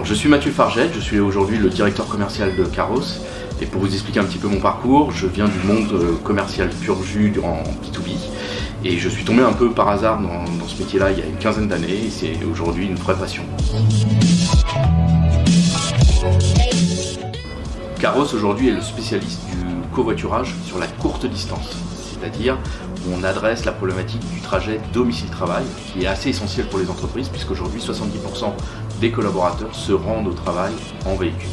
Alors je suis Mathieu Fargette, je suis aujourd'hui le directeur commercial de Caros. Et pour vous expliquer un petit peu mon parcours, je viens du monde commercial pur jus en B2B. Et je suis tombé un peu par hasard dans ce métier-là il y a une quinzaine d'années et c'est aujourd'hui une vraie passion. Caros aujourd'hui est le spécialiste du covoiturage sur la courte distance. C'est-à-dire on adresse la problématique du trajet domicile-travail qui est assez essentiel pour les entreprises puisqu'aujourd'hui 70% des collaborateurs se rendent au travail en véhicule.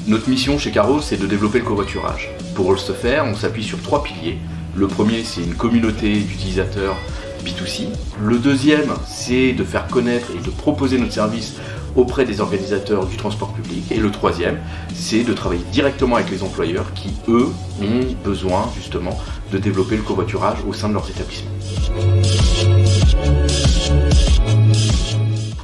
Notre mission chez Caros, c'est de développer le covoiturage. Pour ce faire, on s'appuie sur 3 piliers. Le premier, c'est une communauté d'utilisateurs B2C. Le deuxième, c'est de faire connaître et de proposer notre service auprès des organisateurs du transport public. Et le troisième, c'est de travailler directement avec les employeurs qui, eux, ont besoin justement de développer le covoiturage au sein de leurs établissements.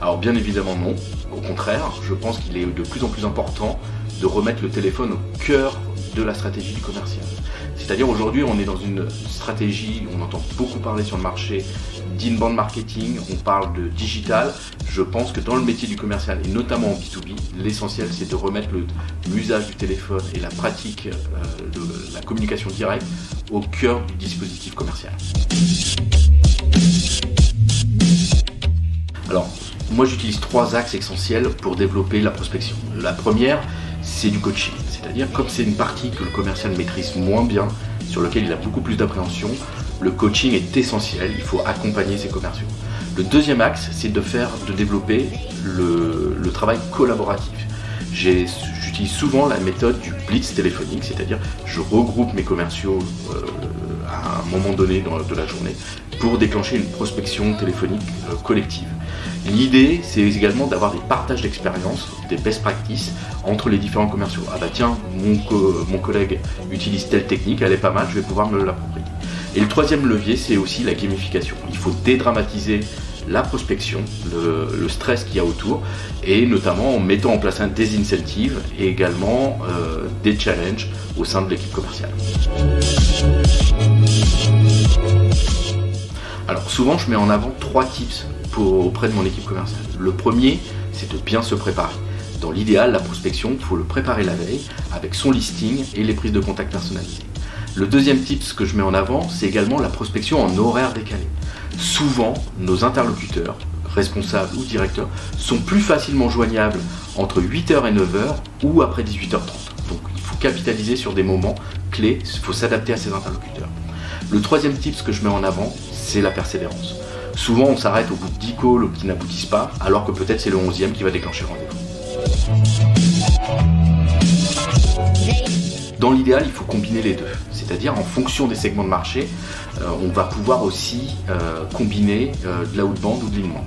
Alors bien évidemment non, au contraire, je pense qu'il est de plus en plus important de remettre le téléphone au cœur de la stratégie du commercial. C'est-à-dire aujourd'hui on est dans une stratégie, on entend beaucoup parler sur le marché d'inbound marketing, on parle de digital. Je pense que dans le métier du commercial et notamment en B2B, l'essentiel c'est de remettre l'usage du téléphone et la pratique de la communication directe au cœur du dispositif commercial. Alors, moi j'utilise 3 axes essentiels pour développer la prospection. La première, c'est du coaching, c'est-à-dire comme c'est une partie que le commercial maîtrise moins bien, sur lequel il a beaucoup plus d'appréhension, le coaching est essentiel, il faut accompagner ses commerciaux. Le deuxième axe, c'est de développer le travail collaboratif. J'utilise souvent la méthode du blitz téléphonique, c'est-à-dire je regroupe mes commerciaux à un moment donné de la journée pour déclencher une prospection téléphonique collective. L'idée, c'est également d'avoir des partages d'expérience, des best practices entre les différents commerciaux. Ah bah tiens, mon collègue utilise telle technique, elle est pas mal, je vais pouvoir me l'approprier. Et le troisième levier, c'est aussi la gamification. Il faut dédramatiser la prospection, le stress qu'il y a autour, et notamment en mettant en place des incentives et également des challenges au sein de l'équipe commerciale. Alors souvent, je mets en avant 3 tips auprès de mon équipe commerciale. Le premier, c'est de bien se préparer. Dans l'idéal, la prospection, il faut le préparer la veille avec son listing et les prises de contact personnalisées. Le deuxième tip que je mets en avant, c'est également la prospection en horaire décalé. Souvent, nos interlocuteurs, responsables ou directeurs, sont plus facilement joignables entre 8h et 9h ou après 18h30. Donc il faut capitaliser sur des moments clés, il faut s'adapter à ses interlocuteurs. Le troisième tip que je mets en avant, c'est la persévérance. Souvent on s'arrête au bout de 10 calls qui n'aboutissent pas, alors que peut-être c'est le 11e qui va déclencher le rendez-vous. Dans l'idéal, il faut combiner les deux. C'est-à-dire en fonction des segments de marché, on va pouvoir aussi combiner de l'outbound ou de l'inbound.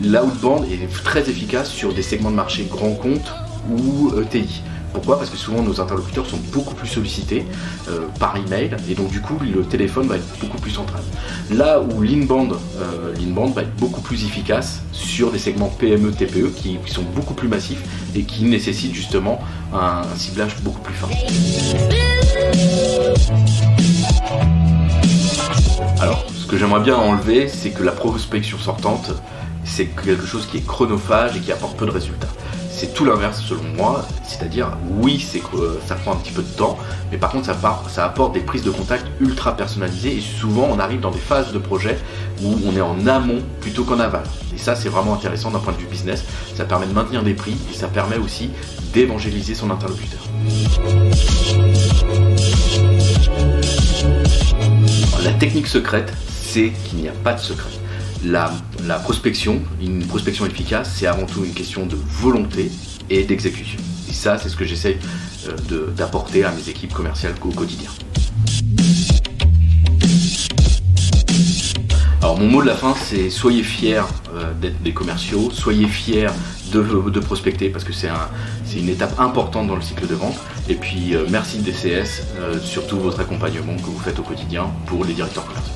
L'outbound est très efficace sur des segments de marché grands comptes ou ETI. Pourquoi? Parce que souvent nos interlocuteurs sont beaucoup plus sollicités par email et donc du coup le téléphone va être beaucoup plus central. Là où l'inbound va être beaucoup plus efficace sur des segments PME, TPE qui sont beaucoup plus massifs et qui nécessitent justement un ciblage beaucoup plus fin. Alors ce que j'aimerais bien enlever, c'est que la prospection sortante, c'est quelque chose qui est chronophage et qui apporte peu de résultats. C'est tout l'inverse selon moi, c'est-à-dire oui ça prend un petit peu de temps, mais par contre ça apporte des prises de contact ultra personnalisées et souvent on arrive dans des phases de projet où on est en amont plutôt qu'en aval. Et ça c'est vraiment intéressant d'un point de vue business, ça permet de maintenir des prix et ça permet aussi d'évangéliser son interlocuteur. La technique secrète, c'est qu'il n'y a pas de secret. La prospection, une prospection efficace, c'est avant tout une question de volonté et d'exécution. Et ça, c'est ce que j'essaye d'apporter à mes équipes commerciales au quotidien. Alors mon mot de la fin, c'est soyez fiers d'être des commerciaux, soyez fiers de prospecter parce que c'est une étape importante dans le cycle de vente. Et puis merci DCS, surtout votre accompagnement que vous faites au quotidien pour les directeurs commerciaux.